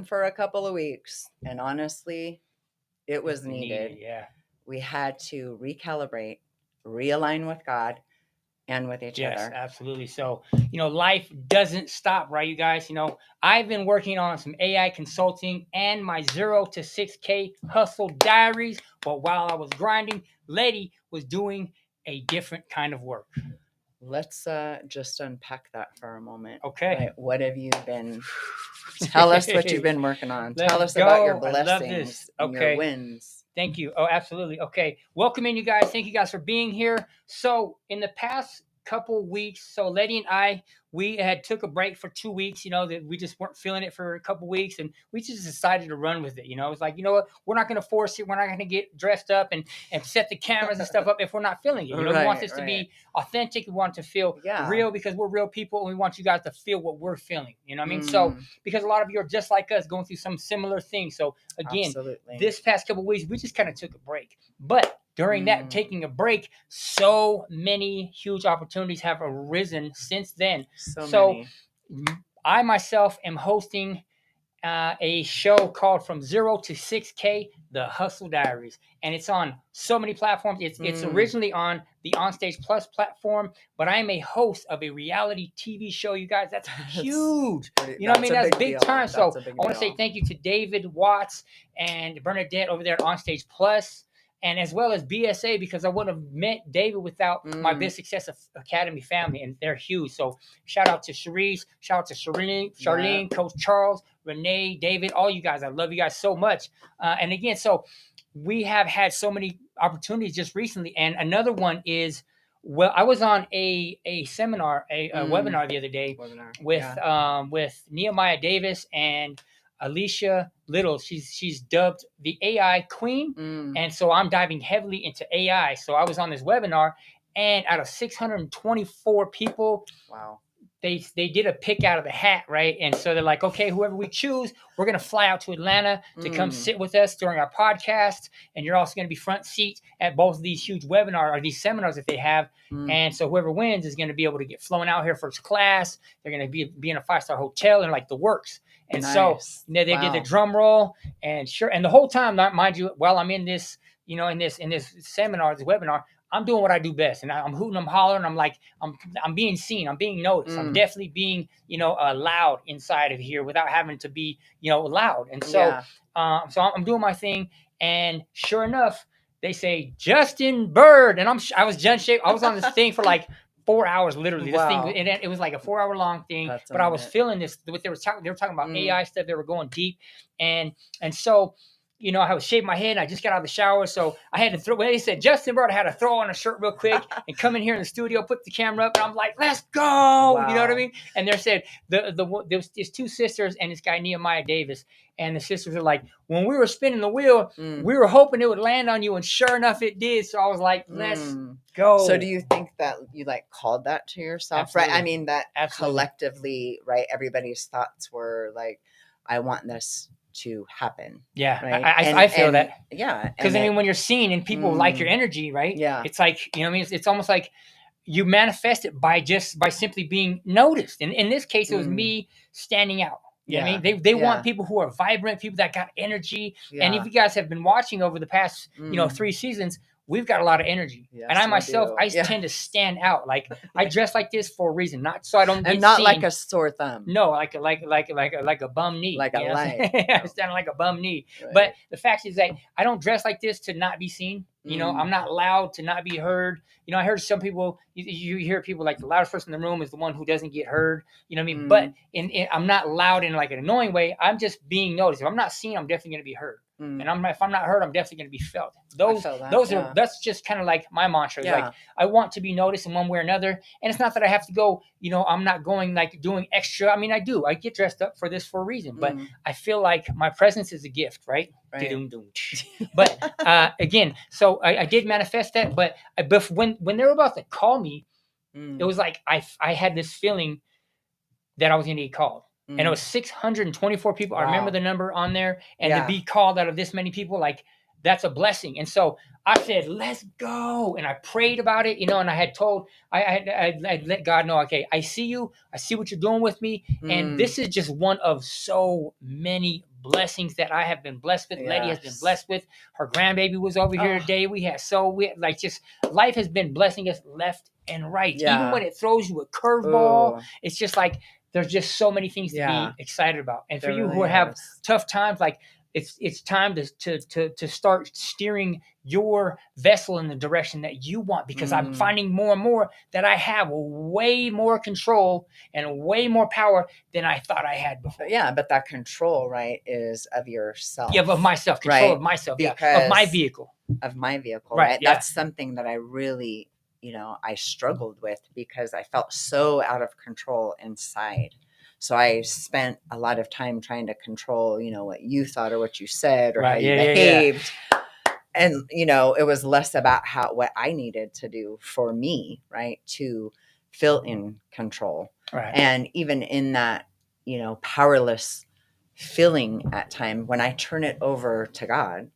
for a couple of weeks, and honestly, it was needed. Yeah. We had to recalibrate, realign with God and with each Yes, other. absolutely. So, life doesn't stop, right, you guys? I've been working on some AI consulting and my 0 to 6K hustle diaries. But while I was grinding, Leti was doing a different kind of work. Let's just unpack that for a moment. Okay. Right. What have you been? Tell us what you've been working on. Tell us about your blessings and your wins. Thank you. Oh, absolutely. Okay. Welcome in, you guys. Thank you guys for being here. So in the past couple weeks, so Leti and I, we had took a break for 2 weeks, that we just weren't feeling it for a couple weeks, and we just decided to run with it. It's like, what, we're not going to force it. We're not going to get dressed up and set the cameras and stuff up if we're not feeling it. We want this to be authentic. We want it to feel real because we're real people, and we want you guys to feel what we're feeling. You know what I mean? So because a lot of you are just like us, going through some similar things. So again, this past couple weeks, we just kind of took a break. But during that taking a break, so many huge opportunities have arisen since then. So I myself am hosting a show called From 0 to 6K, The Hustle Diaries. And it's on so many platforms. It's originally on the OnStage Plus platform, but I am a host of a reality TV show, you guys. That's huge. You know what I mean? That's big time. So I want to say thank you to David Watts and Bernadette over there at OnStage Plus, and as well as BSA, because I wouldn't have met David without my Biz Success Academy family, and they're huge. So shout out to Cherise, shout out to Charlene, Coach Charles, Renee, David, all you guys. I love you guys so much. And again, so we have had so many opportunities just recently, and another one is, well, I was on a seminar, a webinar the other day with Nehemiah Davis and Alicia Little. She's dubbed the AI Queen, and so I'm diving heavily into AI. So I was on this webinar, and out of 624 people, they did a pick out of the hat, right? And so they're like, okay, whoever we choose, we're going to fly out to Atlanta to come sit with us during our podcast, and you're also going to be front seat at both of these huge webinars or these seminars that they have. And so whoever wins is going to be able to get flown out here first class. They're going to be in a 5-star hotel and like the works. And so they did the drum roll, and the whole time, mind you, while I'm in this, in this seminar, this webinar, I'm doing what I do best, and I'm hooting, I'm hollering. I'm like, I'm being seen, I'm being noticed. I'm definitely being, loud inside of here without having to be, loud. And so, so I'm doing my thing, and sure enough, they say Justin Bird, and I was on this thing for like 4 hours, literally. This thing, and it was like a 4-hour long thing. But I was feeling this. What they were talking about AI stuff. They were going deep, and so. I was shaving my head, and I just got out of the shower, so I had to throw. When they said Justin Bird, I had to throw on a shirt real quick and come in here in the studio, put the camera up, and I'm like, "Let's go!" You know what I mean? And they said there's two sisters and this guy Nehemiah Davis, and the sisters are like, when we were spinning the wheel, we were hoping it would land on you, and sure enough, it did. So I was like, "Let's go." So do you think that you called that to yourself? Absolutely. Right? I mean, that collectively, right? Everybody's thoughts were like, "I want this to happen." Yeah, right? I feel that. Yeah, because when you're seen and people like your energy, right? Yeah, it's like, what I mean, it's almost like you manifest it by simply being noticed. And in this case, it was me standing out. You know what I mean? They want people who are vibrant, people that got energy. And if you guys have been watching over the past 3 seasons, we've got a lot of energy. Yes, and I myself, I tend to stand out. Like I dress like this for a reason, not so I don't get and not seen. Like a sore thumb. No, like a bum knee. Like a line. I stand like a bum knee. Right. But the fact is that I don't dress like this to not be seen. I'm not loud to not be heard. I heard some people, you hear people like the loudest person in the room is the one who doesn't get heard. You know what I mean? But I'm not loud in like an annoying way. I'm just being noticed. If I'm not seen, I'm definitely going to be heard. And if I'm not heard, I'm definitely going to be felt. That's just kind of like my mantra. Like I want to be noticed in one way or another. And it's not that I have to go, I'm not going like doing extra. I mean, I do. I get dressed up for this for a reason. But I feel like my presence is a gift, right? But again, so I did manifest that. But when they were about to call me, it was like I had this feeling that I was going to get called. And it was 624 people. Wow. I remember the number on there. And to be called out of this many people, like that's a blessing. And so I said, let's go. And I prayed about it, and I had told, I let God know, okay, I see you. I see what you're doing with me. And this is just one of so many blessings that I have been blessed with. Leti has been blessed with. Her grandbaby was over here today. Just life has been blessing us left and right. Even when it throws you a curveball, it's just like, there's just so many things to be excited about. And for you who have tough times, like, it's time to start steering your vessel in the direction that you want, because I'm finding more and more that I have way more control and way more power than I thought I had before. Yeah, but that control, right, is of yourself. Yeah, of myself, control of myself, of my vehicle. Of my vehicle, right? That's something that I really, I struggled with, because I felt so out of control inside. So I spent a lot of time trying to control, what you thought or what you said or how you behaved. And, it was less about what I needed to do for me, right, to feel in control. Right. And even in that, powerless feeling at time, when I turn it over to God,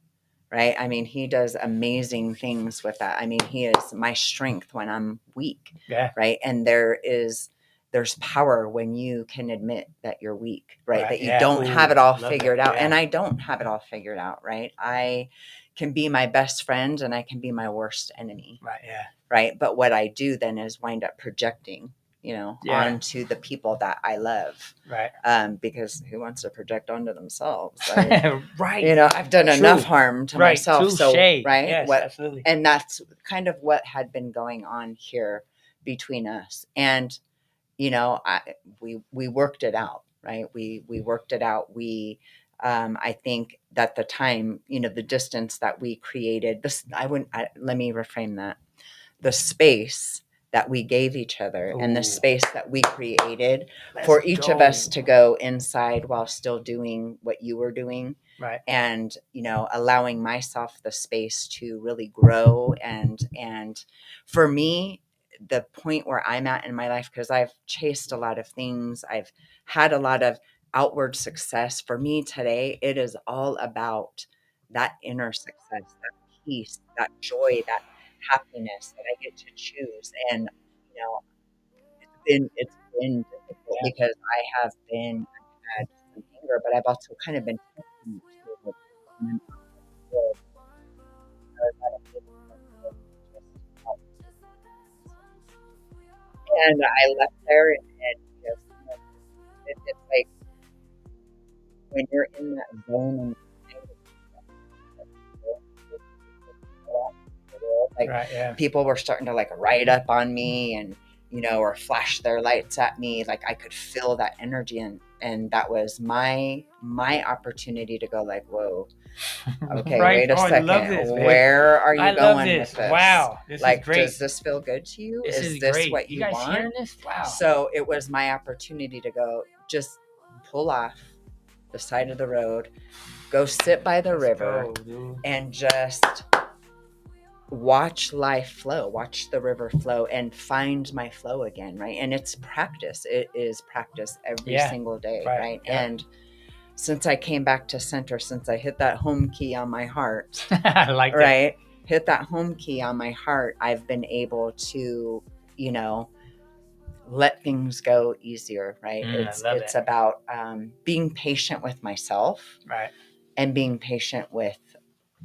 right? I mean, he does amazing things with that. I mean, he is my strength when I'm weak, right? And there's power when you can admit that you're weak, right? That you don't have it all figured out. And I don't have it all figured out, right? I can be my best friend and I can be my worst enemy. Right. Yeah. Right. But what I do then is wind up projecting, onto the people that I love. Right. Because who wants to project onto themselves? Right. I've done enough harm to myself. Touché. So, right. Yes, absolutely. And that's kind of what had been going on here between us. And, we worked it out, right? We worked it out. I think that the time, the distance that we created, let me reframe that. The space that we gave each other and the space that we created for each of us to go inside while still doing what you were doing. Right. And, allowing myself the space to really grow. And for me, the point where I'm at in my life, because I've chased a lot of things, I've had a lot of outward success. For me today, it is all about that inner success, that peace, that joy, that happiness that I get to choose. And it's been difficult because I have had some anger, but I've also kind of been and I left there and it's like when you're in that zone and people were starting to ride up on me and or flash their lights at me, I could feel that energy, and that was my opportunity to go whoa, okay, wait a second, where are you going with this? Wow, this is great. Does this feel good to you? Is this great. What you guys want? Hearing this? Wow. So it was my opportunity to go, just pull off the side of the road, go sit by the river, and just watch life flow, watch the river flow, and find my flow again, right? And it's practice. It is practice every single day, right? Yeah. And since I came back to center, since I hit that home key on my heart, I like right? Hit that home key on my heart, I've been able to, let things go easier, right? It's about being patient with myself, right, and being patient with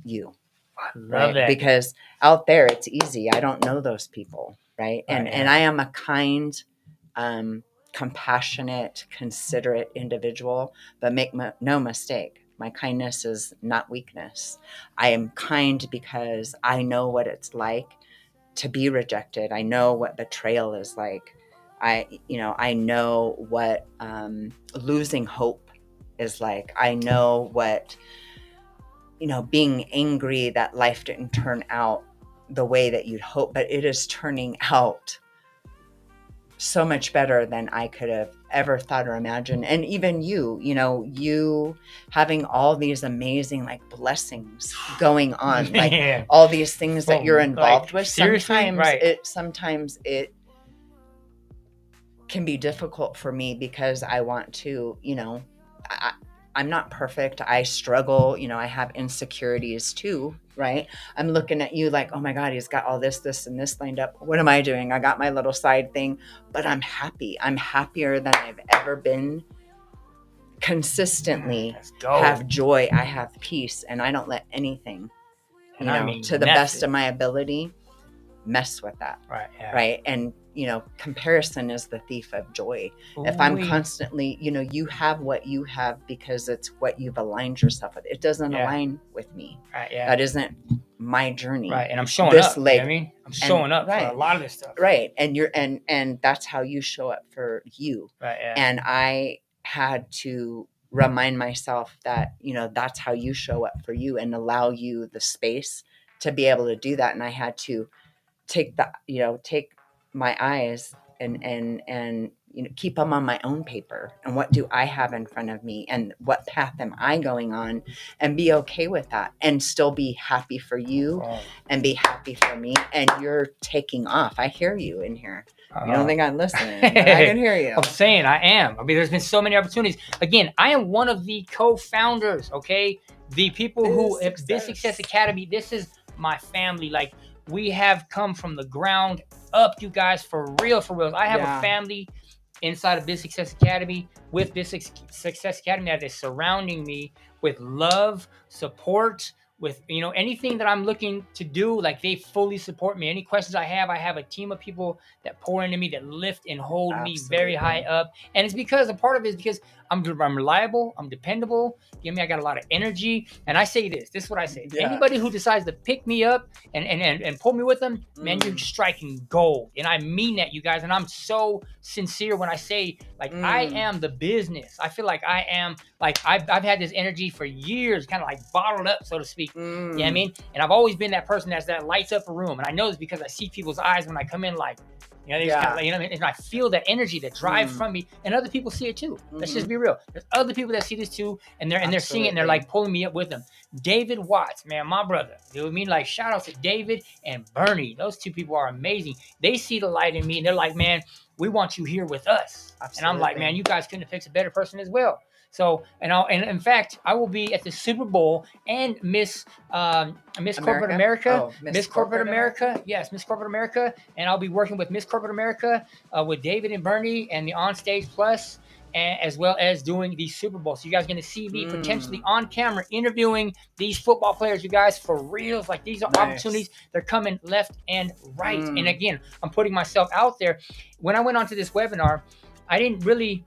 you. I love that. Because out there it's easy. I don't know those people, right? And I am a kind, compassionate, considerate individual, but make no mistake, my kindness is not weakness. I am kind because I know what it's like to be rejected. I know what betrayal is like. I know what losing hope is like. I know what being angry that life didn't turn out the way that you'd hope, but it is turning out so much better than I could have ever thought or imagined. And even you having all these amazing blessings going on, all these things that you're involved with. Sometimes it can be difficult for me because I want to, I'm not perfect. I struggle, I have insecurities too, right? I'm looking at you like, oh my God, he's got all this, and this lined up. What am I doing? I got my little side thing, but I'm happy. I'm happier than I've ever been. Consistently have joy. I have peace, and I don't let anything, to the best of my ability, mess with that. Right. And comparison is the thief of joy. If I'm constantly, you have what you have because it's what you've aligned yourself with. It doesn't align with me. That isn't my journey. And I'm showing up. I'm showing up for a lot of this stuff. And that's how you show up for you. And I had to remind myself that, that's how you show up for you, and allow you the space to be able to do that. And I had to take my eyes and keep them on my own paper, and what do I have in front of me, and what path am I going on, and be okay with that, and still be happy for you and be happy for me. And you're taking off. I hear you in here. You don't think I'm listening, but I can hear you. I'm saying I am. I mean, there's been so many opportunities. Again, I am one of the co-founders, okay? The people who have Biz Success Academy, this is my family. Like, we have come from the ground up, you guys, for real, for real. I have a family inside of Biz Success Academy, with Biz Success Academy, that is surrounding me with love, support, with anything that I'm looking to do. Like, they fully support me. Any questions I have a team of people that pour into me, that lift and hold me very high up. And it's because a part of it is because I'm reliable, I'm dependable. I got a lot of energy. And I say this is what I say. Anybody who decides to pick me up and pull me with them, man, you're striking gold. And I mean that, you guys. And I'm so sincere when I say, like, I am the business. I feel like I am, like, I've had this energy for years, kind of like bottled up, so to speak. You know what I mean? And I've always been that person that lights up a room. And I know this because I see people's eyes when I come in, like, they just kind of, what I mean? And I feel that energy, that drive from me, and other people see it too. Let's just be real. There's other people that see this too, and they're seeing it, and they're like pulling me up with them. David Watts, man, my brother. You know what I mean? Like, shout out to David and Bernie. Those two people are amazing. They see the light in me, and they're like, man, we want you here with us. And I'm like, man, you guys couldn't have picked a better person as well. So, and in fact, I will be at the Super Bowl and Miss Corporate America, Miss Corporate America, yes, Miss Corporate America, and I'll be working with Miss Corporate America, with David and Bernie and the Onstage Plus, and as well as doing the Super Bowl. So you guys are going to see me potentially on camera interviewing these football players, you guys, for reals. Like, these are opportunities. They're coming left and right. And again, I'm putting myself out there. When I went onto this webinar, I didn't really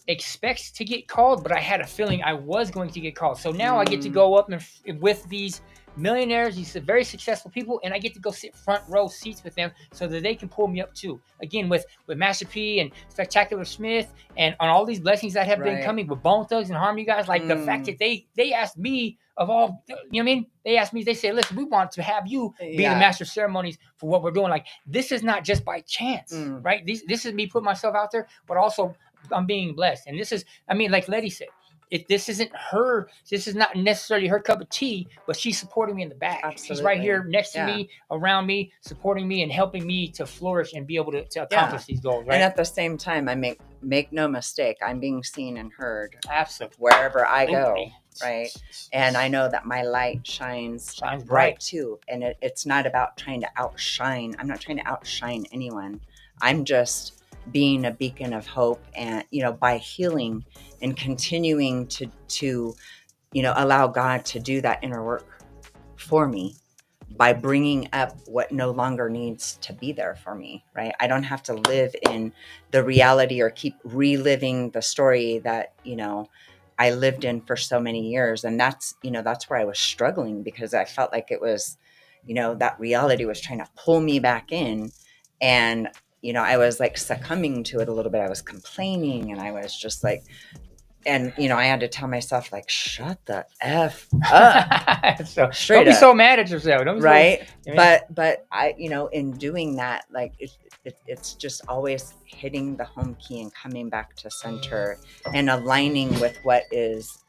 expect to get called, but I had a feeling I was going to get called. So now I get to go up with these millionaires, these very successful people, and I get to go sit front row seats with them so that they can pull me up too. Again, with Master P and Spectacular Smith, and on all these blessings that have been coming with Bone Thugs and Harmony, guys. Like, the fact that they asked me, of all, you know what I mean? They asked me, they said, listen, we want to have you be the master of ceremonies for what we're doing. Like, this is not just by chance, right? This is me putting myself out there, but also I'm being blessed. And this is, I mean, like Leti said, this isn't her, this is not necessarily her cup of tea, but she's supporting me in the back. She's right here next to me, around me, supporting me and helping me to flourish and be able to accomplish these goals, right? And at the same time, I make no mistake, I'm being seen and heard absolutely wherever I go, right? And I know that my light shines bright too. And it's not about trying to outshine. I'm not trying to outshine anyone. I'm just being a beacon of hope, and by healing and continuing to allow God to do that inner work for me by bringing up what no longer needs to be there for me, right? I don't have to live in the reality or keep reliving the story that I lived in for so many years. And that's where I was struggling, because I felt like it was that reality was trying to pull me back in, and I was like succumbing to it a little bit. I was complaining, and I was just like, and I had to tell myself, like, shut the F up. So don't be so mad at yourself, right? But I, in doing that, like, it's just always hitting the home key and coming back to center and aligning with what is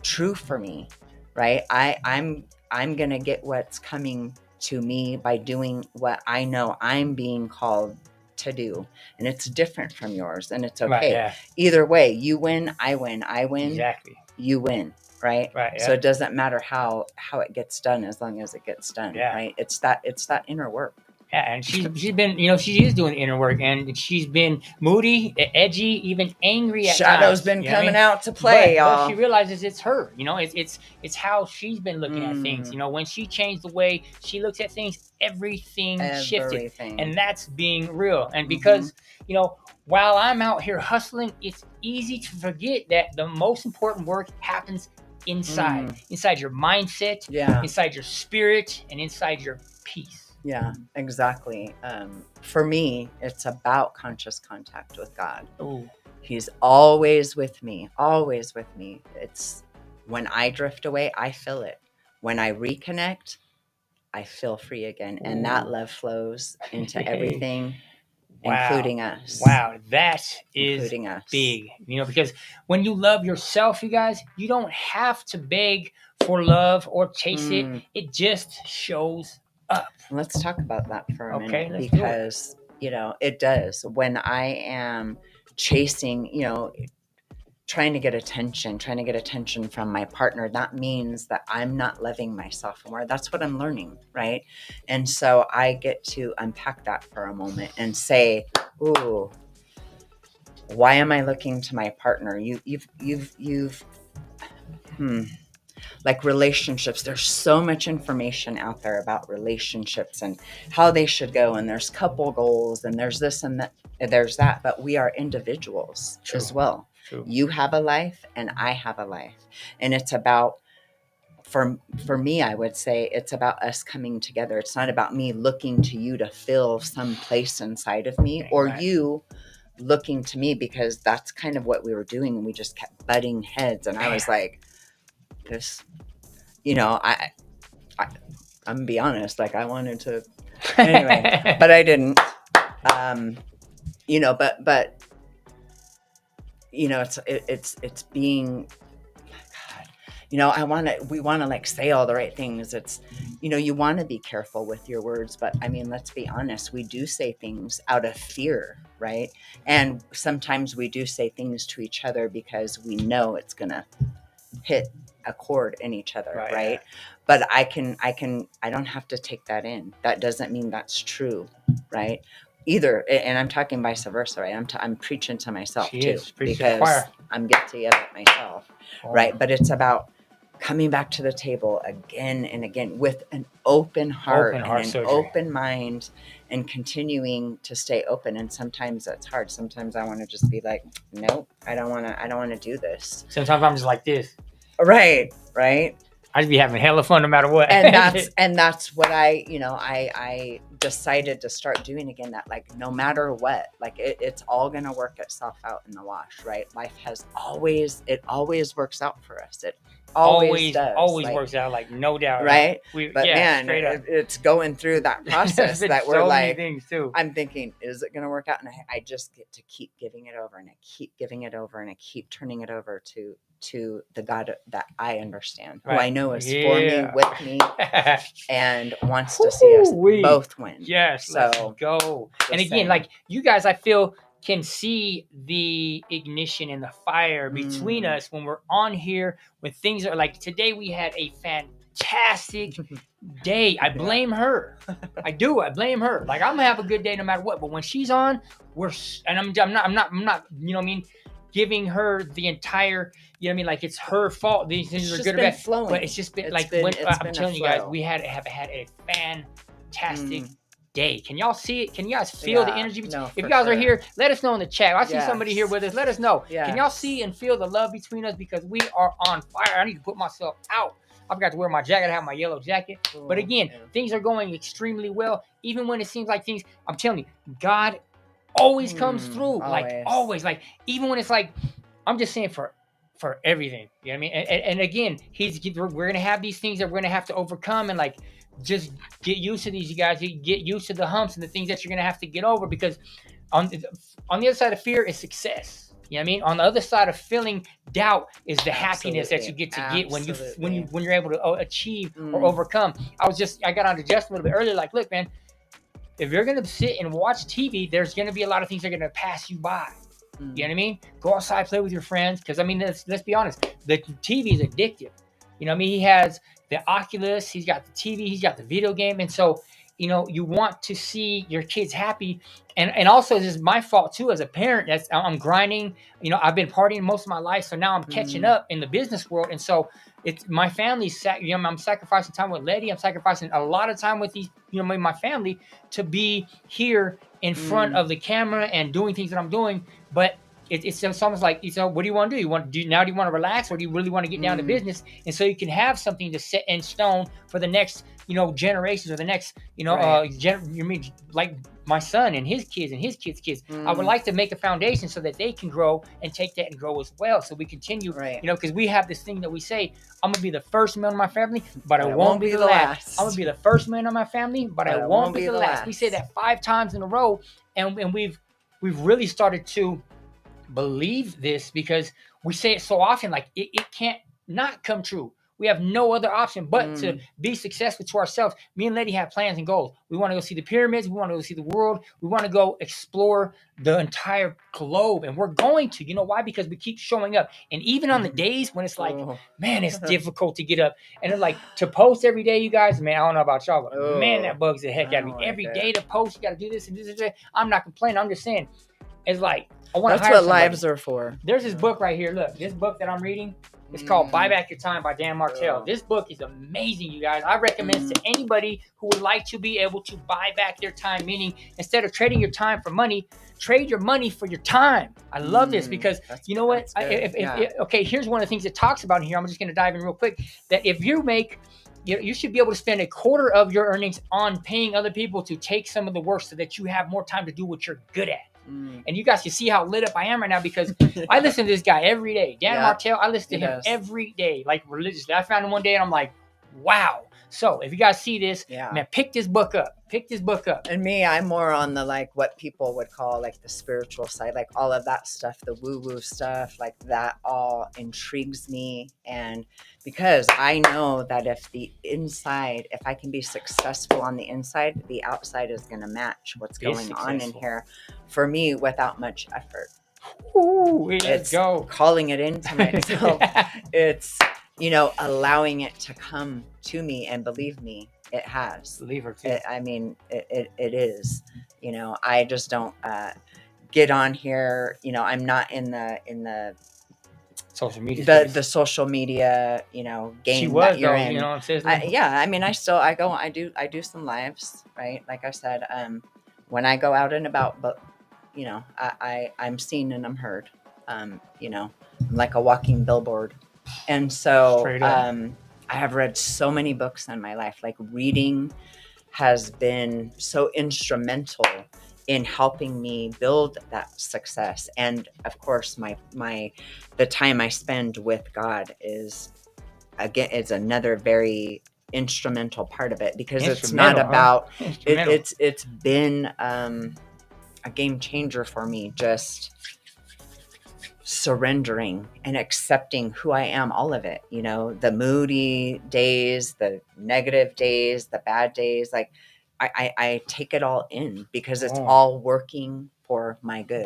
true for me, right? I'm gonna get what's coming to me by doing what I know I'm being called to do, and it's different from yours, and it's okay. Right, yeah. Either way, you win, I win, I win, Exactly. you win, right? Right, yeah. So it doesn't matter how it gets done, as long as it gets done, Yeah. right? It's that inner work. Yeah, and she's been, she is doing inner work, and she's been moody, edgy, even angry at Shadow's times. been You know what I coming mean? out to play, But y'all. she realizes it's her. It's how she's been looking at things. When she changed the way she looks at things, everything shifted, and that's being real. And because while I'm out here hustling, it's easy to forget that the most important work happens inside your mindset, inside your spirit, and inside your peace. Yeah, exactly. For me, it's about conscious contact with God. Ooh. He's always with me, always with me. It's when I drift away, I feel it. When I reconnect, I feel free again. And that love flows into everything, including us. Wow, that is including us. Big. Because when you love yourself, you guys, you don't have to beg for love or chase it. It just shows up. Let's talk about that for a minute, let's because it does. When I am chasing, trying to get attention from my partner, that means that I'm not loving myself more. That's what I'm learning, right? And so I get to unpack that for a moment and say, ooh, why am I looking to my partner? You've like relationships, there's so much information out there about relationships and how they should go, and there's couple goals, and there's this and that, there's that, but we are individuals as well. You have a life and I have a life, and it's about, for me, I would say it's about us coming together. It's not about me looking to you to fill some place inside of me, or you looking to me, because that's kind of what we were doing, and we just kept butting heads. And I was like, this, I'm gonna be honest, like I wanted to anyway, but I didn't. But it's being, God, we want to like say all the right things. It's, you want to be careful with your words, but I mean, let's be honest, we do say things out of fear, right? And sometimes we do say things to each other because we know it's gonna hit a chord in each other, right? But I don't have to take that in. That doesn't mean that's true, right? Either, and I'm talking vice versa, right? I'm preaching to myself too, because I'm guilty of it myself, right? But it's about coming back to the table again and again with an open heart and an open mind, and continuing to stay open. And sometimes that's hard. Sometimes I want to just be like, nope, I don't want to do this. Sometimes I'm just like this. Right. I'd be having hella fun no matter what. And that's what I decided to start doing again, that like, no matter what, like it's all going to work itself out in the wash, right? Life always works out for us. It always does. Always works out, like, no doubt. Right. But man, it's going through that process that we're like, things too. I'm thinking, is it going to work out? And I just get to keep giving it over, and I keep giving it over, and I keep turning it over to the God that I understand, who I know is for me, with me, and wants to see us both win. Yes, so let's go. And again, like, you guys, I feel, can see the ignition and the fire between us when we're on here, when things are like today. We had a fantastic day. I blame her. I do. I blame her. Like, I'm gonna have a good day no matter what. But when she's on, I'm not. You know what I mean? Giving her the entire, like it's her fault. These things are good or bad, flowing. But it's just been I'm telling you guys, we have had a fantastic day. Can y'all see it? Can you guys feel the energy? No, if you guys are here, let us know in the chat. I see somebody here with us. Let us know. Can y'all see and feel the love between us? Because we are on fire. I need to put myself out. I forgot to wear my jacket. I have my yellow jacket. But again, things are going extremely well. Even when it seems like things, I'm telling you, God always comes through. Like, always. Like, even when it's like, I'm just saying for everything. You know what I mean? And again, we're going to have these things that we're going to have to overcome, and like, just get used to these, you guys. You get used to the humps and the things that you're going to have to get over, because on the other side of fear is success. You know what I mean? On the other side of feeling doubt is the happiness that you get when you're able to achieve or overcome. I got on to Justin a little bit earlier, like, look, man, if you're gonna sit and watch TV, there's gonna be a lot of things that are gonna pass you by. Mm. You know what I mean? Go outside, play with your friends. Because I mean, let's be honest, the TV is addictive. You know what I mean? He has the Oculus, he's got the TV, he's got the video game, and so you want to see your kids happy. And also, this is my fault too as a parent. I'm grinding. I've been partying most of my life, so now I'm catching up in the business world, and so it's my family's. I'm sacrificing time with Leti. I'm sacrificing a lot of time with my family to be here in front of the camera and doing things that I'm doing. But it's almost like, what do you want to do? Do you want to relax, or do you really want to get down to business? And so you can have something to set in stone for the next, generations, or the next, Right. you mean like my son and his kids and his kids. I would like to make a foundation so that they can grow and take that and grow as well. So we continue, Right. because we have this thing that we say, I'm gonna be the first man in my family, but I won't be the last. I'm gonna be the first man in my family, but I won't be the last. We say that 5 times in a row, and we've really started to believe this because we say it so often, like it can't not come true. We have no other option but to be successful to ourselves. Me and Leti have plans and goals. We want to go see the pyramids. We want to go see the world. We want to go explore the entire globe. And we're going to. You know why? Because we keep showing up. And even on the days when it's like, man, it's difficult to get up. And it's like, to post every day, you guys, man, I don't know about y'all, but man, that bugs the heck out of me. Every day to post, you got to do this and this and that. I'm not complaining. I'm just saying, it's like, I want to hire That's what somebody. lives are for. There's this book right here. Look, this book that I'm reading, it's called Buy Back Your Time by Dan Martell. This book is amazing, you guys. I recommend it to anybody who would like to be able to buy back their time, meaning instead of trading your time for money, trade your money for your time. I love this because you know what? Okay, here's one of the things it talks about here. I'm just going to dive in real quick. That if you make, you should be able to spend a quarter of your earnings on paying other people to take some of the work so that you have more time to do what you're good at. And you guys can see how lit up I am right now because I listen to this guy every day. Dan Martell, I listen to him every day, like religiously. I found him one day and I'm like, wow. So if you guys see this, man, pick this book up. Pick this book up. And me, I'm more on the, like, what people would call like the spiritual side, like all of that stuff, the woo-woo stuff, like that all intrigues me. And because I know that if I can be successful on the inside, the outside is going to match what's going on in here for me without much effort. Ooh, let's go. Calling it into myself. It's, allowing it to come to me, and believe me, it has. Believe her too. It is. I just don't get on here. I'm not in the social media. The social media, game she was, that you're though, in. You know what I'm saying? I do some lives, right? Like I said, when I go out and about, but I'm seen and I'm heard. I'm like a walking billboard. And so I have read so many books in my life. Like, reading has been so instrumental in helping me build that success. And of course, the time I spend with God is another very instrumental part of it, because it's not about it's been a game changer for me, just surrendering and accepting who I am, all of it, the moody days, the negative days, the bad days. Like, I take it all in because it's all working for my good,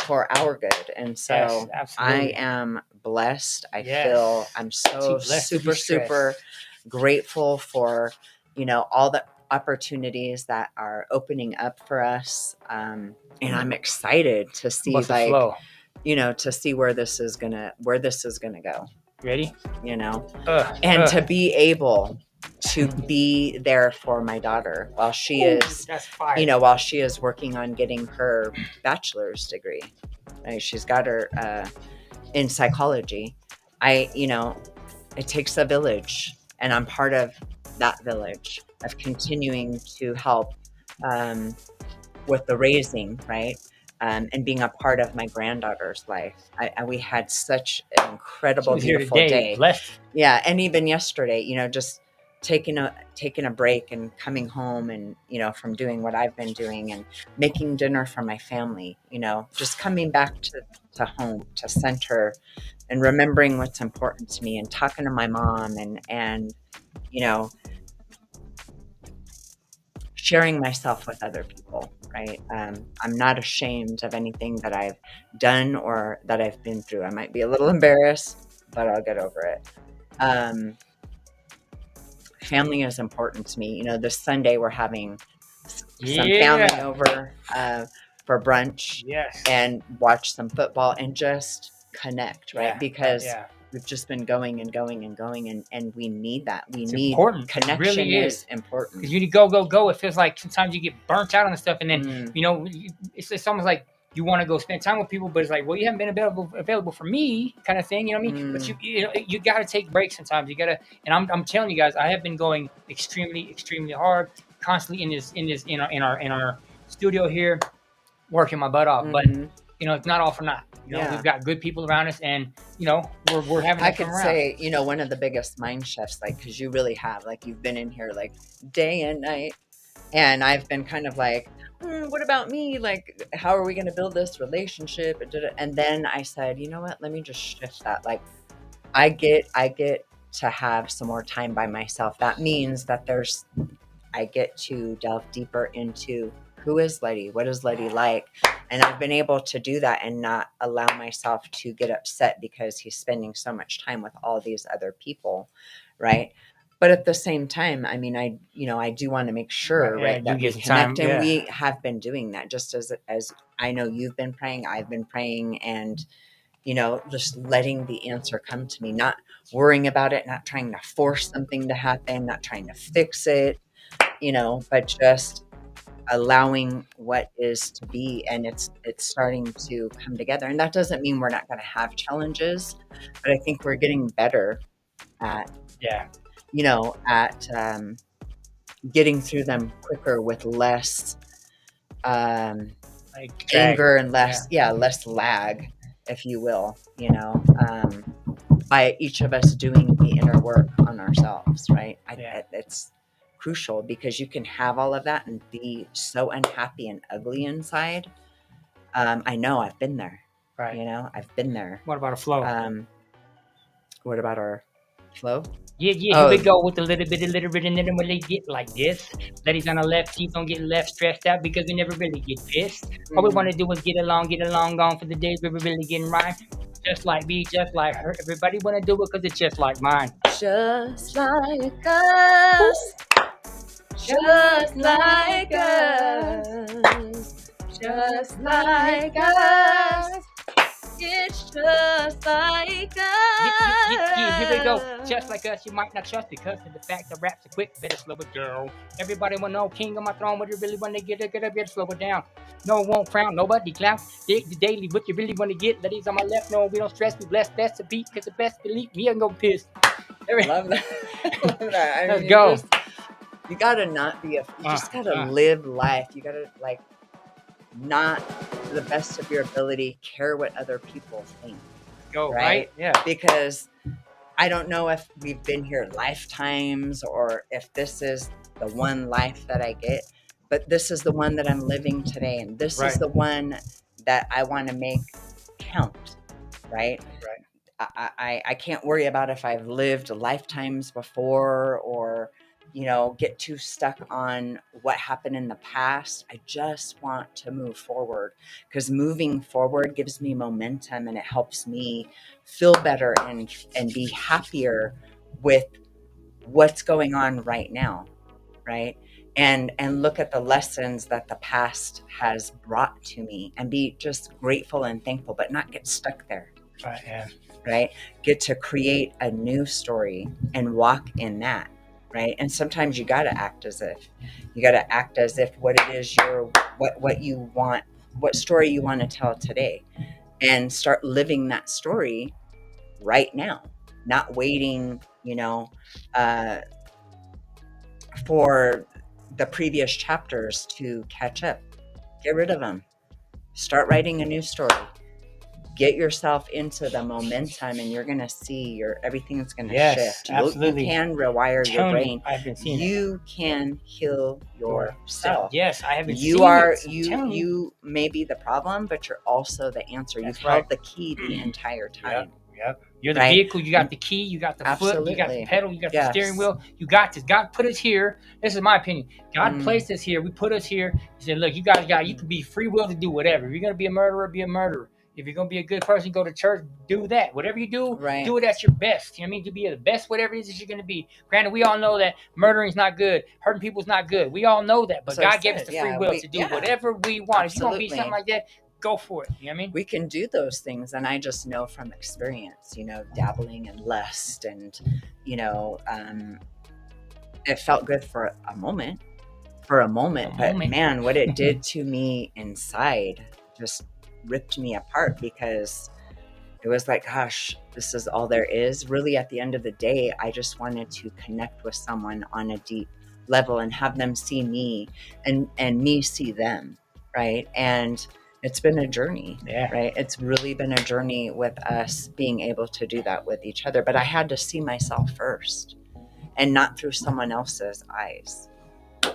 for our good. And so I am blessed. I feel I'm so super grateful for, all the opportunities that are opening up for us. And I'm excited to see to see where this is gonna go. Ready? To be able to be there for my daughter while she is working on getting her bachelor's degree. She's got her in psychology. It takes a village, and I'm part of that village of continuing to help with the raising, right? And being a part of my granddaughter's life. We had such an incredible, beautiful day. Blessed. Yeah, and even yesterday, just taking a break and coming home, and from doing what I've been doing and making dinner for my family. Just coming back to home, to center, and remembering what's important to me, and talking to my mom, and sharing myself with other people, right? I'm not ashamed of anything that I've done or that I've been through. I might be a little embarrassed, but I'll get over it. Family is important to me. You know, this Sunday we're having some family over for brunch Yes. and watch some football and just connect, right? Yeah, Because we've just been going and going and going, and we need that. It's need important. connection. It really is important. Because you need to go. It feels like sometimes you get burnt out on the stuff, and then you know it's almost like you want to go spend time with people, but it's like, well, you haven't been available for me, kind of thing. You know what I mean? But you got to take breaks sometimes. You got to, and I'm telling you guys, I have been going extremely hard, constantly in our studio here, working my butt off. But you know, it's not all for naught. You know, we've got good people around us, and you know, we're having. I could say, you know, one of the biggest mind shifts, like, because you really have, like, you've been in here like day and night, and I've been kind of like, what about me? Like, how are we going to build this relationship? And then I said, you know what? Let me just shift that. Like, I get to have some more time by myself. That means that I get to delve deeper into who is Leti? What is Leti like? And I've been able to do that and not allow myself to get upset because he's spending so much time with all these other people, right? But at the same time, I mean, I do want to make sure, right, that we connect, and we have been doing that. Just as I know you've been praying, I've been praying, and you know, just letting the answer come to me, not worrying about it, not trying to force something to happen, not trying to fix it, you know, but just allowing what is to be, and it's starting to come together. And that doesn't mean we're not going to have challenges, but I think we're getting better at getting through them quicker with less anger and less less lag, if you will, you know, by each of us doing the inner work on ourselves, right? It's crucial, because you can have all of that and be so unhappy and ugly inside. I know, I've been there. Right. You know, I've been there. What about a flow? What about our flow? Yeah, here we go with a little bit, and then when they get like this, Ladies on the left, keep on getting left stressed out because we never really get pissed. All we want to do is get along, gone for the days we were really getting right. Just like me, just like her. Everybody want to do it because it's just like mine. Just like us. Just like us. Just like us. It's just like us. Yeah, here we go. Just like us, you might not trust because of the fact that raps are quick, better slow it down. Everybody want to know, king on my throne, what you really want to get up, better slow it down. No one won't frown, nobody clown. Dig the daily, what you really want to get. Ladies on my left, no, we don't stress, we bless, best to beat, because the best believe me, I'm going to piss. Love that. Love that. I mean, let's go. You gotta not be you just gotta live life. You gotta, like, not to the best of your ability care what other people think. Go, right? Yeah. Because I don't know if we've been here lifetimes or if this is the one life that I get, but this is the one that I'm living today, and this is the one that I want to make count, right? I can't worry about if I've lived lifetimes before, or you know, get too stuck on what happened in the past. I just want to move forward, because moving forward gives me momentum, and it helps me feel better and be happier with what's going on right now, right? And look at the lessons that the past has brought to me and be just grateful and thankful, but not get stuck there. Right? Get to create a new story and walk in that. Right. And sometimes you got to act as if what it is what you want, what story you want to tell today, and start living that story right now, not waiting, you know, for the previous chapters to catch up. Get rid of them. Start writing a new story. Get yourself into the momentum, and you're going to see everything's going to shift. Absolutely. You can rewire your brain. I've been seeing you can heal yourself. Yes, I haven't seen it. You may be the problem, but you're also the answer. You've held the key the entire time. Yep. You're the right? vehicle. You got the key. You got the foot. You got the Absolutely. pedal. You got the steering Yes. wheel. You got this. God put us here. This is my opinion. God placed us here. We put us here. He said, look, you guys got, you can be free will to do whatever. If you're going to be a murderer, be a murderer. If you're going to be a good person, go to church, do that. Whatever you do, Right. do it at your best. You know what I mean? To be the best, whatever it is that you're going to be. Granted, we all know that murdering is not good. Hurting people is not good. We all know that. But That's what I God gave us said. the free Yeah, will to do whatever we want. If you're going to be Absolutely. something like that, go for it. You know what I mean? We can do those things, and I just know from experience, dabbling in lust, and it felt good for a moment, but man, what it did to me inside just ripped me apart, because it was like, gosh, this is all there is. Really, at the end of the day, I just wanted to connect with someone on a deep level and have them see me and me see them, right? And it's been a journey, right? It's really been a journey with us being able to do that with each other. But I had to see myself first, and not through someone else's eyes.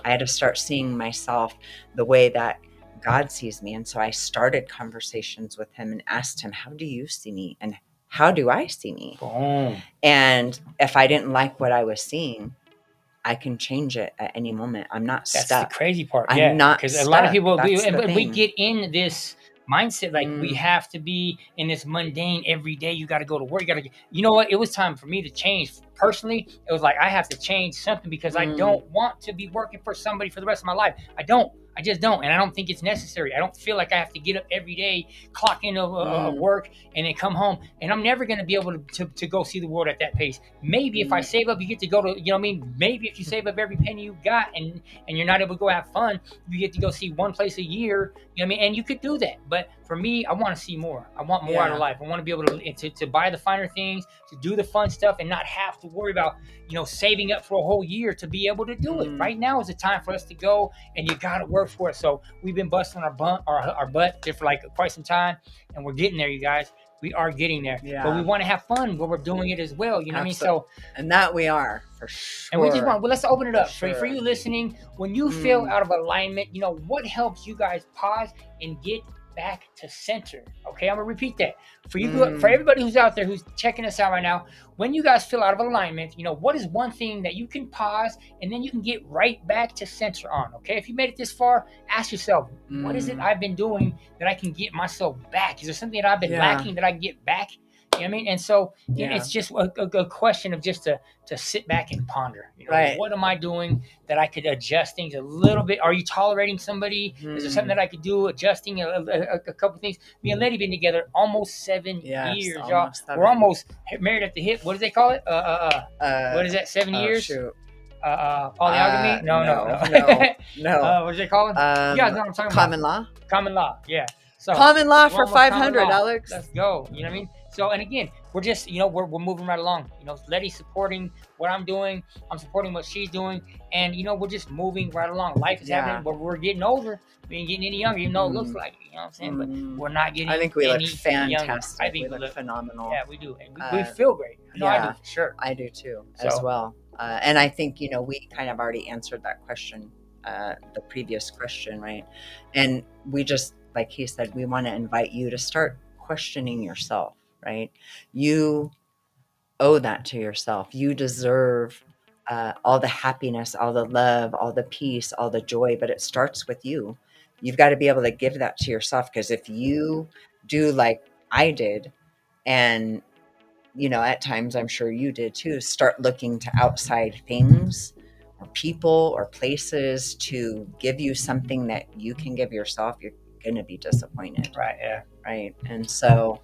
I had to start seeing myself the way that God sees me. And so I started conversations with him and asked him, how do you see me? And how do I see me? Boom. And if I didn't like what I was seeing, I can change it at any moment. I'm not stuck. That's the crazy part. I'm not because stuck. A lot of people, That's we get in this mindset like we have to be in this mundane every day. You got to go to work. You know what? It was time for me to change. Personally, it was like I have to change something, because I don't want to be working for somebody for the rest of my life. I just don't. And I don't think it's necessary. I don't feel like I have to get up every day, clock into work, and then come home. And I'm never going to be able to go see the world at that pace. Maybe if I save up, you get to go to, you know what I mean? Maybe if you save up every penny you got and you're not able to go have fun, you get to go see one place a year, you know what I mean? And you could do that. But for me, I want to see more. I want more out of life. I want to be able to buy the finer things, to do the fun stuff, and not have to worry about, saving up for a whole year to be able to do it. Right now is the time for us to go, and you got to work for it. So we've been busting our butt for like quite some time, and we're getting there, you guys. We are getting there. But we want to have fun while we're doing it as well. You know what I mean? So, and that we are, for sure. And we just let's open it up. For you listening, when you feel out of alignment, what helps you guys pause and get back to center? Okay, I'm gonna repeat that for you. For everybody who's out there who's checking us out right now, when you guys feel out of alignment, what is one thing that you can pause and then you can get right back to center on? Okay, if you made it this far, ask yourself, what is it I've been doing that I can get myself back? Is there something that I've been lacking that I can get back? You know what I mean? And so it's just a question of just to sit back and ponder. What am I doing that I could adjust things a little bit? Are you tolerating somebody? Is there something that I could do, adjusting a couple things? Me and Leti been together almost 7 years, y'all. We're almost married at the hip. What do they call it? What is that? 7 years? Shoot. Polygamy? No. What do they call it? You guys know what I'm talking common about. law? Common law, yeah. So common law for 500, Alex. Let's go. You know what I mean? So, and again, we're just, we're moving right along. Leti's supporting what I'm doing. I'm supporting what she's doing. And, we're just moving right along. Life is happening, but we're getting older. We ain't getting any younger, even though it looks like it. You know what I'm saying? But we're not getting I think we look fantastic. Younger. I think we look phenomenal. Yeah, we do. And we feel great. I do, for sure. I do too, as well. And I think, we kind of already answered that question, the previous question, right? And we just, like he said, we want to invite you to start questioning yourself. Right? You owe that to yourself. You deserve all the happiness, all the love, all the peace, all the joy, but it starts with you. You've got to be able to give that to yourself, because if you do like I did, and, at times I'm sure you did too, start looking to outside things or people or places to give you something that you can give yourself, you're going to be disappointed. Right. Yeah. Right. And so,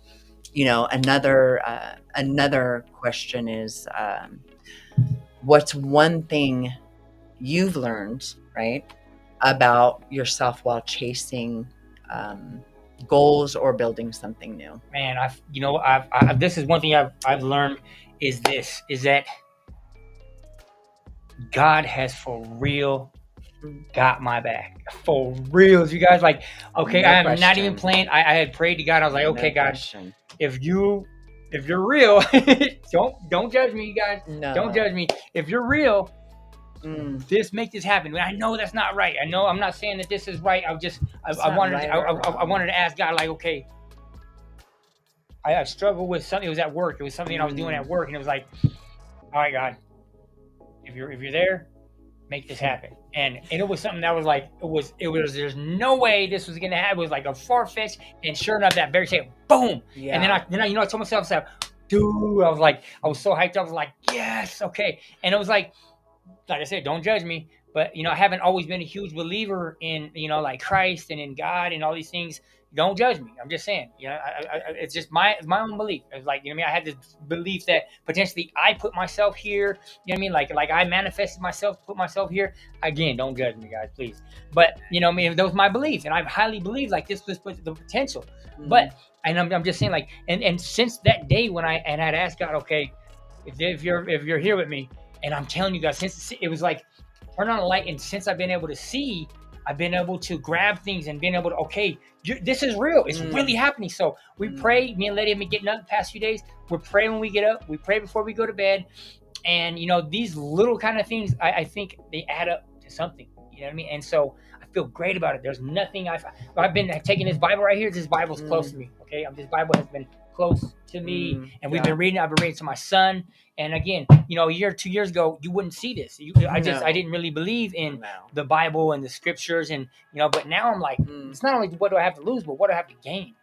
another question is, what's one thing you've learned, right, about yourself while chasing goals or building something new? Man, this is one thing I've learned is that God has for real got my back. For real, you guys. Like, okay, I am not even playing. I had prayed to God. I was like, okay, God, if you're real, don't judge me, you guys. No. Don't judge me. If you're real, make this happen. I know that's not right. I know I'm not saying that this is right. I wanted to ask God, like, okay, I struggled with something. It was at work. It was something I was doing at work, and it was like, all right, God, if you're there, make this happen. And it was something that was like, it was there's no way this was gonna happen. It was like a far fetched, and sure enough, that very second, boom. Yeah. And then I I told myself, I said, dude, I was like, I was so hyped up. I was like, yes, okay. And it was like I said, don't judge me. But I haven't always been a huge believer in like Christ and in God and all these things. Don't judge me. I'm just saying. It's just my own belief. It's like what I mean. I had this belief that potentially I put myself here. You know what I mean? Like I manifested myself, put myself here. Again, don't judge me, guys, please. But I mean, that was my belief, and I highly believe like this was the potential. But and I'm just saying like, and since that day when I had asked God, okay, if you're here with me, and I'm telling you guys, since it was like turn on a light, and since I've been able to see, I've been able to grab things and been able to, okay, this is real. It's really happening. So we pray. Me and Leti have been getting up the past few days. We're praying when we get up. We pray before we go to bed. And, these little kind of things, I think they add up to something. You know what I mean? And so I feel great about it. There's nothing I've been taking this Bible right here. This Bible's close to me. Okay. This Bible has been close to me, and we've been reading. I've been reading to my son. And again, a year, 2 years ago, you wouldn't see this. I didn't really believe in the Bible and the scriptures, and but now I'm like, it's not only what do I have to lose, but what do I have to gain.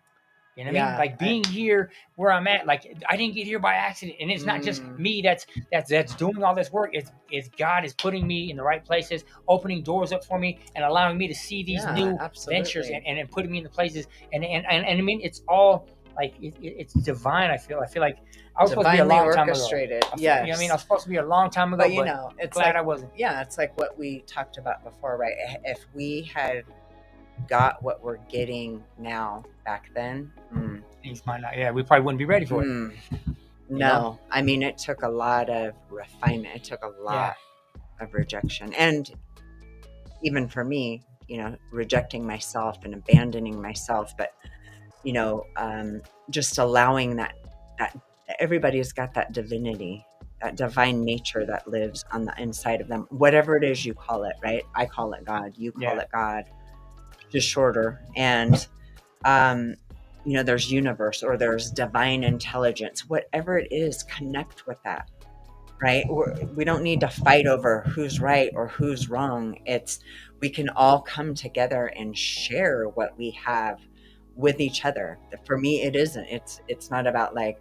You know what I mean? Like being here where I'm at, like I didn't get here by accident, and it's not just me that's doing all this work. It's God is putting me in the right places, opening doors up for me, and allowing me to see these new ventures and putting me in the places. And I mean, it's all like it's divine. I feel like I was supposed to be a long time ago. Yes. You know what I mean? I was supposed to be a long time ago, but it's glad like, I wasn't. Yeah, it's like what we talked about before, right? If we had got what we're getting now back then, things might not. Yeah, we probably wouldn't be ready for it. No, I mean, it took a lot of refinement. It took a lot of rejection, and even for me, rejecting myself and abandoning myself, but just allowing that everybody's got that divinity, that divine nature that lives on the inside of them, whatever it is you call it, right? I call it God, you call it God, just shorter. And there's universe, or there's divine intelligence, whatever it is, connect with that, right? We don't need to fight over who's right or who's wrong. We can all come together and share what we have with each other. For me, it isn't. It's not about like,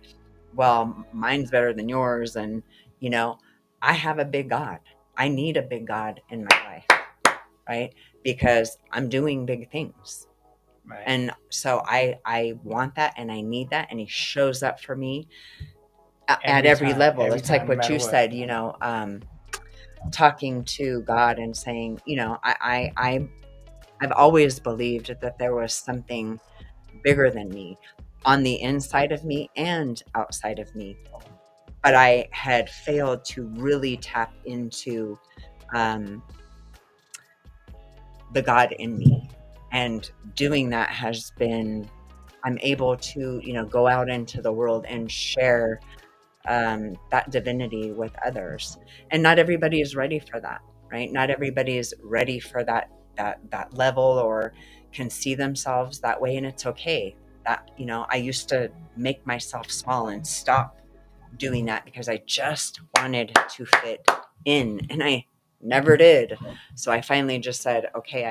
well, mine's better than yours. And, I have a big God. I need a big God in my life, right? Because I'm doing big things. Right. And so I want that, and I need that. And he shows up for me at every level. It's like what you said, talking to God and saying, I've always believed that there was something bigger than me on the inside of me and outside of me. But I had failed to really tap into the God in me. And doing that has been, I'm able to, go out into the world and share that divinity with others. And not everybody is ready for that, right? Not everybody is ready for that level or can see themselves that way. And it's okay. That, I used to make myself small and stop doing that because I just wanted to fit in, and I never did. So I finally just said, okay,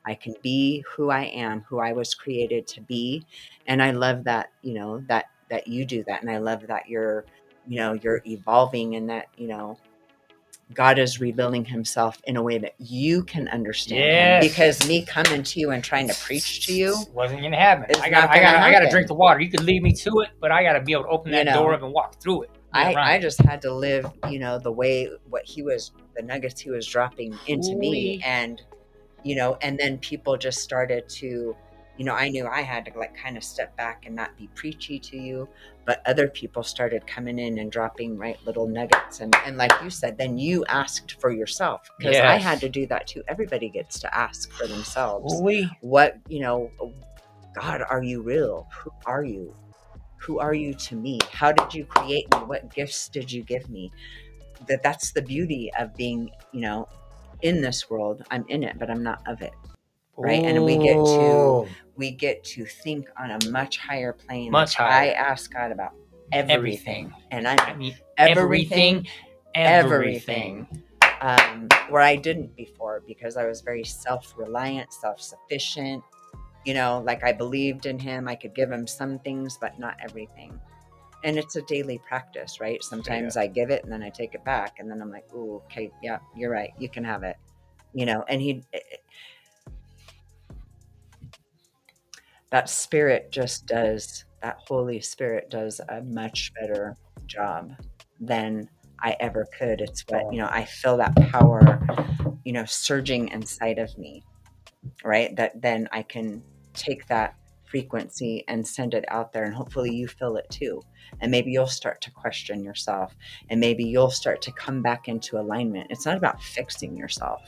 I can be who I am, who I was created to be. And I love that, that you do that. And I love that you're evolving, and that, God is rebuilding himself in a way that you can understand him. Because me coming to you and trying to preach to you wasn't going to happen. I got to drink the water. You could lead me to it, but I got to be able to open that door up and walk through it. I just had to live, the way the nuggets he was dropping into me. And, and then people just started to, I knew I had to like kind of step back and not be preachy to you, but other people started coming in and dropping little nuggets. And like you said, then you asked for yourself, because I had to do that too. Everybody gets to ask for themselves. What, God, are you real? Who are you? Who are you to me? How did you create me? What gifts did you give me? That's the beauty of being, in this world. I'm in it, but I'm not of it. right? And we get to think on a much higher plane. Much higher. I ask God about everything. And I mean everything. Where I didn't before, because I was very self-reliant, self-sufficient, like I believed in him. I could give him some things, but not everything. And it's a daily practice, right? Sometimes I give it and then I take it back, and then I'm like, ooh, okay, yeah, you're right, you can have it, and that Holy Spirit does a much better job than I ever could. It's what, I feel that power, surging inside of me, right? That then I can take that frequency and send it out there, and hopefully you feel it too. And maybe you'll start to question yourself, and maybe you'll start to come back into alignment. It's not about fixing yourself,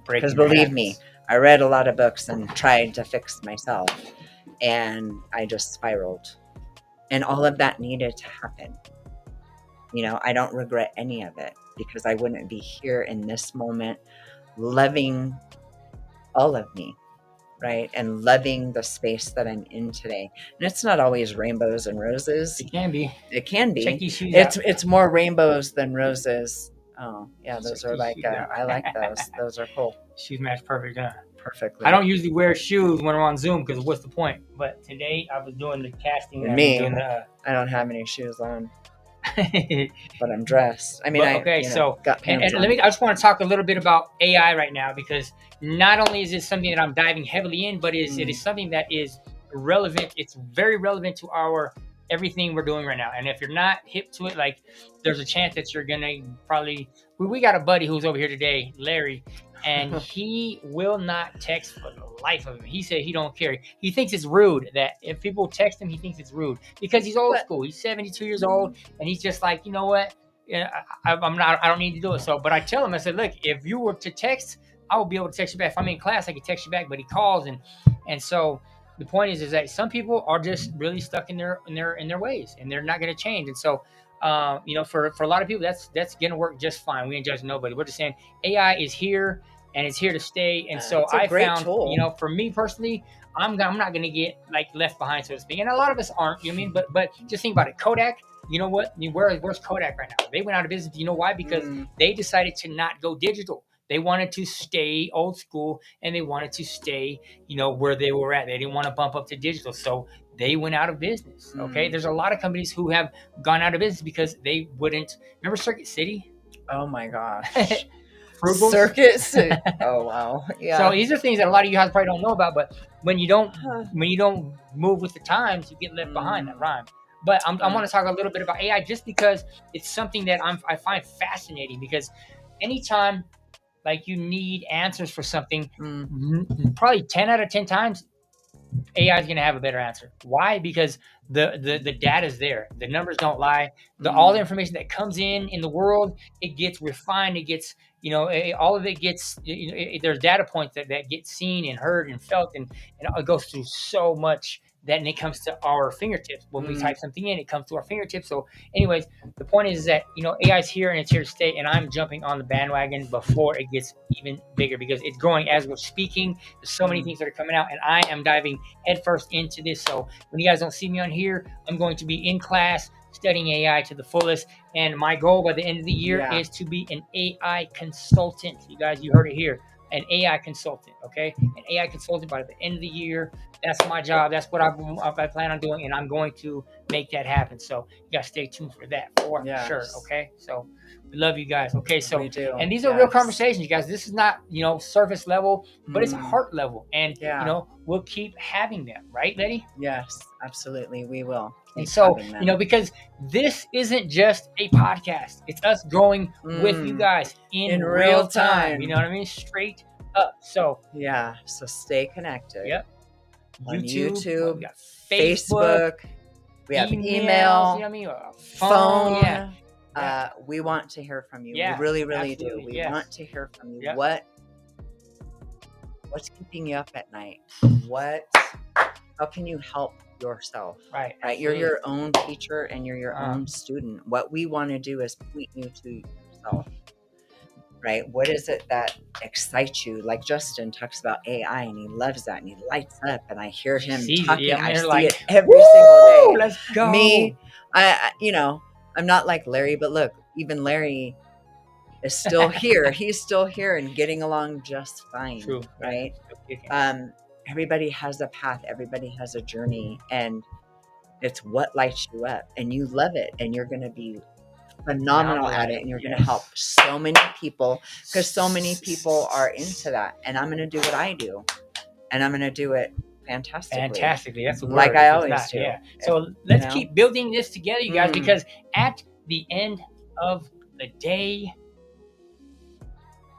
because believe me, I read a lot of books and tried to fix myself, and I just spiraled, and all of that needed to happen. I don't regret any of it, because I wouldn't be here in this moment loving all of me, right? And loving the space that I'm in today. And it's not always rainbows and roses. It can be. Check these shoes out. It's more rainbows than roses. Oh, yeah, those are like, I like those. Those are cool. Shoes match perfect, huh? Perfectly. I don't usually wear shoes when I'm on Zoom, because what's the point? But today I was doing the casting. I don't have any shoes on. But I'm dressed. I mean, got pants on. I just want to talk a little bit about AI right now, because not only is it something that I'm diving heavily in, but it is something that is relevant. It's very relevant to everything we're doing right now. And if you're not hip to it, like, there's a chance that you're gonna probably. We got a buddy who's over here today, Larry, and he will not text for the life of him. He said he don't care. He thinks it's rude that if people text him, he thinks it's rude, because he's old school. He's 72 years old, and he's just like, you know what? I don't need to do it. So, but I tell him, I said, look, if you were to text, I will be able to text you back. If I'm in class, I can text you back. But he calls, and so the point is that some people are just really stuck in their ways, and they're not going to change. And so, for a lot of people, that's going to work just fine. We ain't judging nobody. We're just saying AI is here, and it's here to stay. And so I found, tool. For me personally, I'm not going to get like left behind, so to speak. And a lot of us aren't, you know what I mean? But just think about it. Kodak, you know what? Where's Kodak right now? They went out of business. You know why? Because they decided to not go digital. They wanted to stay old school, and they wanted to stay, where they were at. They didn't want to bump up to digital. So they went out of business. Okay. There's a lot of companies who have gone out of business because they wouldn't. Remember Circuit City? Oh my gosh. Frugals? Circuit City. Oh wow. Yeah. So these are things that a lot of you guys probably don't know about, but when you don't move with the times, you get left behind. That rhyme. But I want to talk a little bit about AI, just because it's something that I find fascinating, because anytime like you need answers for something, probably 10 out of 10 times, AI is going to have a better answer. Why? Because the data is there. The numbers don't lie. All the information that comes in the world, it gets refined. It gets, all of it gets, there's data points that get seen and heard and felt, and it goes through so much. Then it comes to our fingertips. When we type something in, it comes to our fingertips. So anyways, the point is that, AI is here and it's here to stay. And I'm jumping on the bandwagon before it gets even bigger, because it's growing as we're speaking. There's so many things that are coming out, and I am diving headfirst into this. So when you guys don't see me on here, I'm going to be in class studying AI to the fullest. And my goal by the end of the year is to be an AI consultant. You guys, you heard it here. An AI consultant, okay? An AI consultant by the end of the year. That's my job. That's what I plan on doing, and I'm going to make that happen. So you guys stay tuned for that for sure, okay? So we love you guys, okay? So we do. And these are real conversations, you guys. This is not, surface level, but it's heart level, and we'll keep having them, right, Leti? Yes, absolutely, we will. And so, because this isn't just a podcast. It's us growing with you guys in real time. You know what I mean? Straight up. So so stay connected. Yep. On YouTube, we got Facebook, we have email, you know what I mean? phone. Yeah. We want to hear from you. Yeah, we really, really absolutely. do. We want to hear from you. Yep. What's keeping you up at night? How can you help yourself? Right. You're your own teacher, and you're your own student. What we want to do is point you to yourself. right? What is it that excites you? Like Justin talks about AI and he loves that and he lights up and I hear him Sees it. talking. Yeah, I'm I there see like, it every woo, single day. let's go. Me, you know, I'm not like Larry, but look, even Larry is still here. He's still here and getting along just fine. True. Right? Everybody has a path. Everybody has a journey, and it's what lights you up, and you love it, and you're going to be phenomenal at it, and you're going to help so many people because so many people are into that. And I'm going to do what I do, and I'm going to do it fantastically. That's the word. Like I always do. Yeah. So let's keep building this together, you guys, because at the end of the day,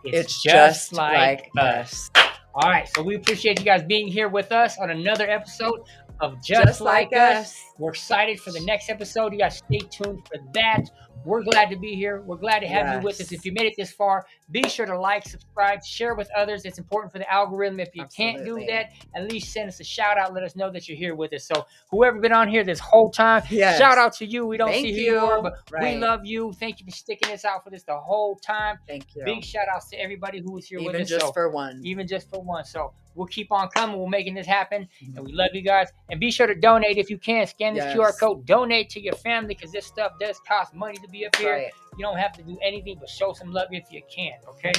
it's just like us. All right. So we appreciate you guys being here with us on another episode of Just Like Us. We're excited for the next episode. You guys stay tuned for that. We're glad to be here. We're glad to have you with us. If you made it this far, be sure to like, subscribe, share with others. It's important for the algorithm. If you can't do that, at least send us a shout out. Let us know that you're here with us. So whoever been on here this whole time, shout out to you. We don't see who you are, but we love you. Thank you for sticking this out for us the whole time. Thank you. Big shout outs to everybody who was here with us. Even just for one. Even just for one. So we'll keep on coming. We're making this happen. And we love you guys. And be sure to donate if you can. Scan this QR code. Donate to your family because this stuff does cost money to be up here. You don't have to do anything but show some love if you can. Okay?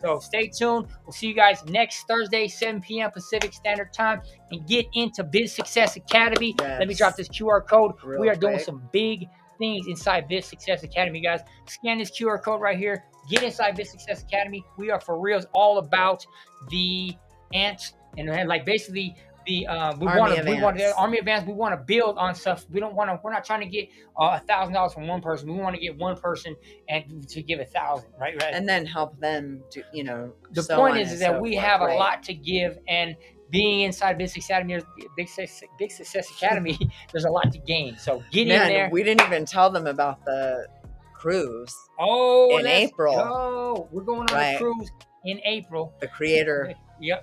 So stay tuned. We'll see you guys next Thursday, 7 p.m. Pacific Standard Time. And get into Biz Success Academy. Let me drop this QR code. We are doing some big things inside Biz Success Academy, guys. Scan this QR code right here. Get inside Biz Success Academy. We are for reals all about the ants and like basically the Army Advance. We want to build on stuff. We're not trying to get $1,000 from one person. We want to get one person and to give 1,000, right? And then help them to, the point is that we have a lot to give, and being inside Big Success Academy, there's a lot to gain. So get in there. We didn't even tell them about the cruise. In April. Go. We're going on a cruise in April. The creator.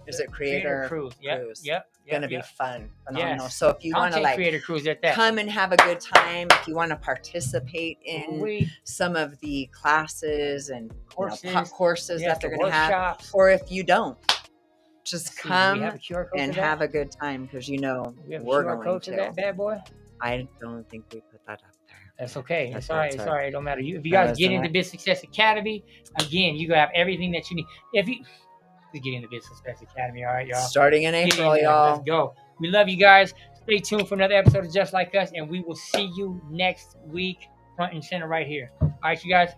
Is it Creator Cruise? Yep. Gonna be fun, phenomenal. So if you want to Creator Cruise at that, come and have a good time. If you want to participate in some of the classes and courses that they're gonna have, or if you don't, just come and have a good time because we're going to. That bad boy. I don't think we put that up there. That's okay. It's all right. It's all right. It don't matter. If you guys get into Biz Success Academy, again, you gonna have everything that you need. If you get into Biz Success Academy, all right, y'all. Starting in April, y'all. Let's go. We love you guys. Stay tuned for another episode of Just Like Us, and we will see you next week, front and center, right here. All right, you guys.